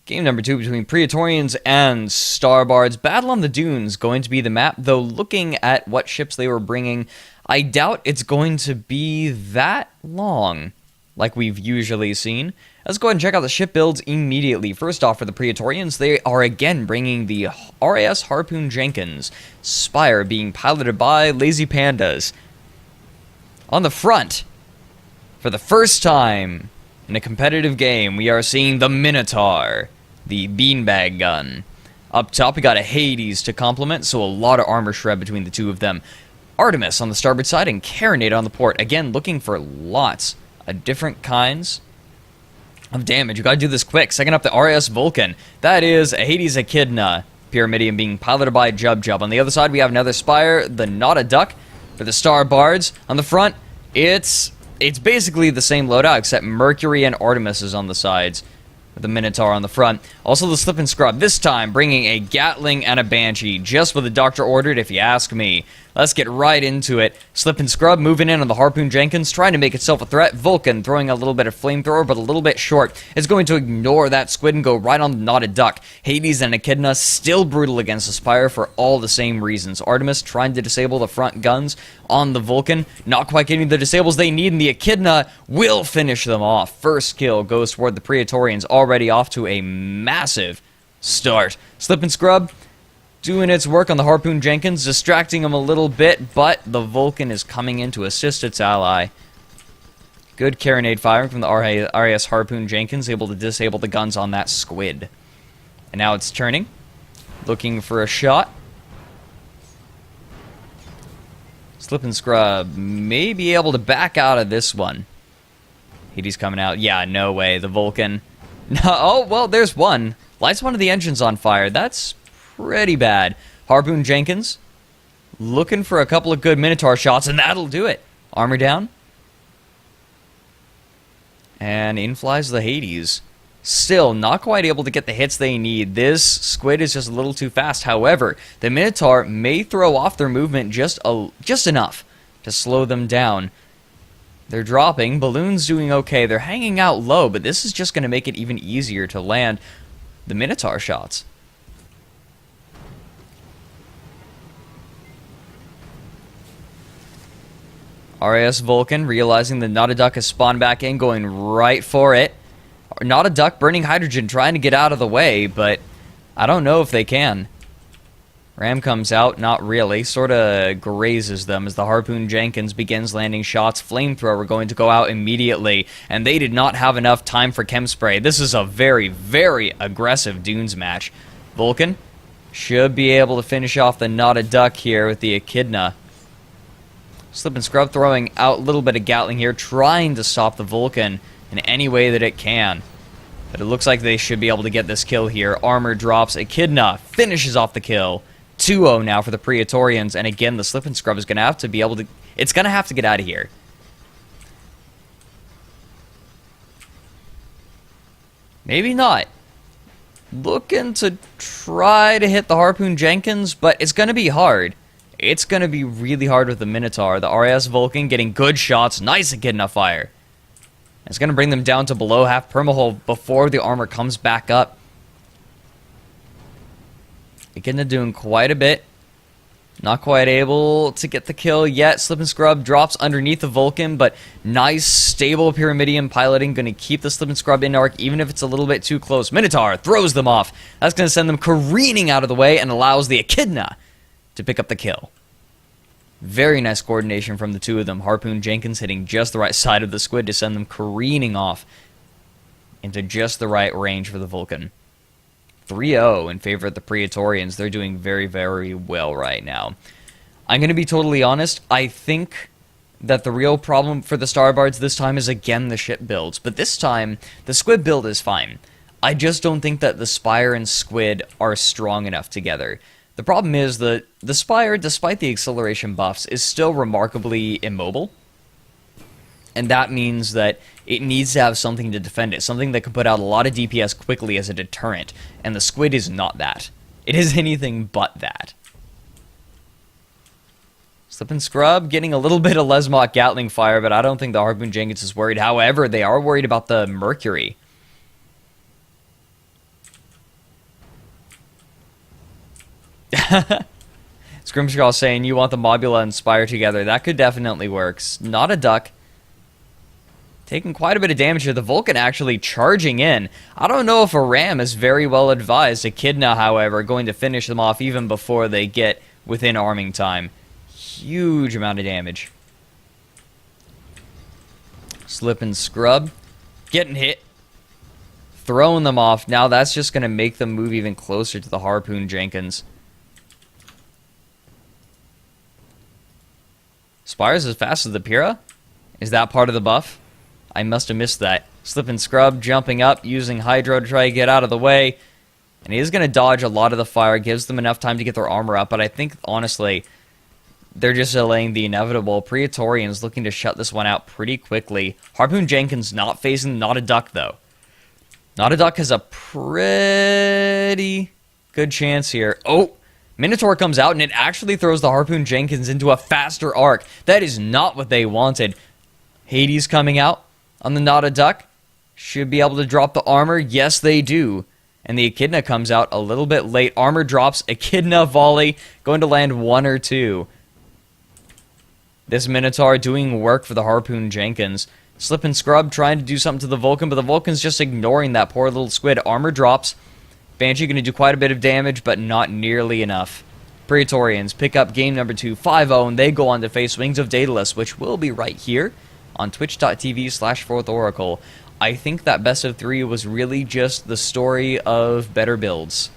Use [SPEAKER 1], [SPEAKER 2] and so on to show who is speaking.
[SPEAKER 1] Game number 2 between Praetorians and Starbards. Battle on the Dunes going to be the map, though looking at what ships they were bringing, I doubt it's going to be that long like we've usually seen. Let's go ahead and check out the ship builds immediately. First off, for the Praetorians, they are again bringing the RAS Harpoon Jenkins. Spire being piloted by Lazy Pandas. On the front, for the first time in a competitive game, we are seeing the Minotaur, the beanbag gun. Up top, we got a Hades to complement, so a lot of armor shred between the two of them. Artemis on the starboard side and Carronade on the port. Again, looking for lots of different kinds of damage. You gotta do this quick. Second up, the RAS Vulcan. That is a Hades Echidna. Pyramidion being piloted by Jub. On the other side, we have another Spire, the Not a Duck, for the Starbards. On the front, it's basically the same loadout, except Mercury and Artemis is on the sides, with the Minotaur on the front. Also the Slip and Scrub, this time bringing a Gatling and a Banshee, just what the Doctor ordered if you ask me. Let's get right into it. Slip and Scrub moving in on the Harpoon Jenkins, trying to make itself a threat. Vulcan throwing a little bit of flamethrower, but a little bit short. It's going to ignore that squid and go right on the Not a Duck. Hades and Echidna still brutal against the Spire for all the same reasons. Artemis trying to disable the front guns on the Vulcan, not quite getting the disables they need, and the Echidna will finish them off. First kill goes toward the Praetorians, already off to a massive start. Slip and Scrub doing its work on the Harpoon Jenkins, distracting him a little bit, but the Vulcan is coming in to assist its ally. Good Carronade firing from the RAS Harpoon Jenkins, able to disable the guns on that squid. And now it's turning, looking for a shot. Slip and Scrub may be able to back out of this one. Hades coming out. Yeah, no way. The Vulcan. No, oh, well, there's one. Lights one of the engines on fire. That's pretty bad. Harpoon Jenkins looking for a couple of good Minotaur shots, and that'll do it. Armor down. And in flies the Hades. Still not quite able to get the hits they need. This squid is just a little too fast. However, the Minotaur may throw off their movement just enough to slow them down. They're dropping. Balloon's doing okay. They're hanging out low, but this is just going to make it even easier to land the Minotaur shots. RAS Vulcan realizing that Not a Duck has spawned back in, going right for it. Not a Duck burning hydrogen, trying to get out of the way, but I don't know if they can. Ram comes out, not really, sort of grazes them as the Harpoon Jenkins begins landing shots. Flamethrower going to go out immediately, and they did not have enough time for Chem Spray. This is a very, very aggressive Dunes match. Vulcan should be able to finish off the Not a Duck here with the Echidna. Slip and Scrub throwing out a little bit of Gatling here, trying to stop the Vulcan in any way that it can. But it looks like they should be able to get this kill here. Armor drops. Echidna finishes off the kill. 2-0 now for the Praetorians. And again, the Slip and Scrub is going to have to be able to... It's going to have to get out of here. Maybe not. Looking to try to hit the Harpoon Jenkins, but it's going to be hard. It's going to be really hard with the Minotaur. The RAS Vulcan getting good shots. Nice Echidna fire. It's going to bring them down to below half permahull before the armor comes back up. Echidna doing quite a bit. Not quite able to get the kill yet. Slip and Scrub drops underneath the Vulcan, but nice, stable Pyramidion piloting. Going to keep the Slip and Scrub in arc, even if it's a little bit too close. Minotaur throws them off. That's going to send them careening out of the way and allows the Echidna to pick up the kill. Very nice coordination from the two of them. Harpoon Jenkins hitting just the right side of the squid to send them careening off into just the right range for the Vulcan. 3-0 in favor of the Praetorians. They're doing very, very well right now. I'm going to be totally honest. I think that the real problem for the Starbards this time is, again, the ship builds. But this time, the squid build is fine. I just don't think that the Spire and squid are strong enough together. The problem is that the Spire, despite the acceleration buffs, is still remarkably immobile. And that means that it needs to have something to defend it, something that can put out a lot of DPS quickly as a deterrent. And the squid is not that. It is anything but that. Slip and Scrub getting a little bit of Lesmok Gatling fire, but I don't think the Harpoon Jenkins is worried. However, they are worried about the Mercury. Skirmish Girl saying you want the Mobula and Spire together. That could definitely work. Not a duck. Taking quite a bit of damage here. The Vulcan actually charging in. I don't know if a Ram is very well advised. Echidna, however, going to finish them off even before they get within arming time. Huge amount of damage. Slip and Scrub. Getting hit. Throwing them off. Now that's just going to make them move even closer to the Harpoon Jenkins. Spires as fast as the Pyrrha? Is that part of the buff? I must have missed that. Slip and Scrub jumping up, using Hydro to try to get out of the way. And he is going to dodge a lot of the fire, gives them enough time to get their armor up. But I think, honestly, they're just delaying the inevitable. Praetorians looking to shut this one out pretty quickly. Harpoon Jenkins not facing Not a Duck, though. Not a Duck has a pretty good chance here. Oh! Minotaur comes out, and it actually throws the Harpoon Jenkins into a faster arc. That is not what they wanted. Hades coming out on the Not a Duck. Should be able to drop the armor. Yes, they do. And the Echidna comes out a little bit late. Armor drops. Echidna volley. Going to land 1 or 2. This Minotaur doing work for the Harpoon Jenkins. Slip and Scrub trying to do something to the Vulcan, but the Vulcan's just ignoring that poor little squid. Armor drops. Banshee going to do quite a bit of damage, but not nearly enough. Praetorians pick up game number 2, 5-0, and they go on to face Wings of Daedalus, which will be right here on twitch.tv/4thOracle. I think that best of 3 was really just the story of better builds.